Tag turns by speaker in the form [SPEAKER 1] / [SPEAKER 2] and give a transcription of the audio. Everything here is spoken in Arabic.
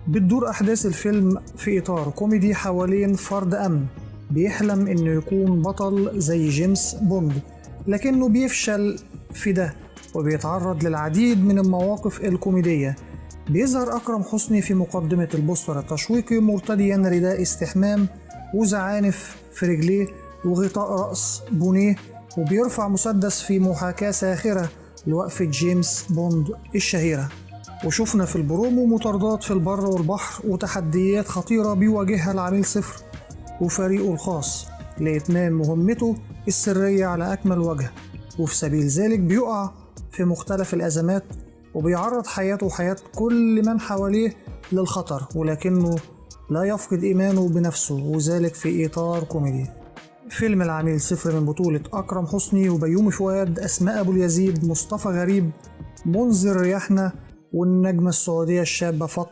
[SPEAKER 1] بتدور أحداث الفيلم في إطار كوميدي حوالين فرد أمن بيحلم إنه يكون بطل زي جيمس بوند، لكنه بيفشل في ده وبيتعرض للعديد من المواقف الكوميدية. بيظهر أكرم حسني في مقدمة البوستر التشويقي مرتديا رداء استحمام وزعانف في رجليه وغطاء رأس بونيه، وبيرفع مسدس في محاكاة ساخرة لوقفة جيمس بوند الشهيرة. وشفنا في البرومو مطاردات في البر والبحر وتحديات خطيرة بيواجهها العميل صفر وفريقه الخاص لإتمام مهمته السرية على أكمل وجه، وفي سبيل ذلك بيقع في مختلف الأزمات وبيعرض حياته وحياة كل من حواليه للخطر، ولكنه لا يفقد إيمانه بنفسه، وذلك في إطار كوميدي. فيلم العميل صفر من بطولة أكرم حسني وبيومي فؤاد، أسماء أبو اليزيد، مصطفى غريب، منذر رياحنا، والنجمة السعودية الشابة فاطمة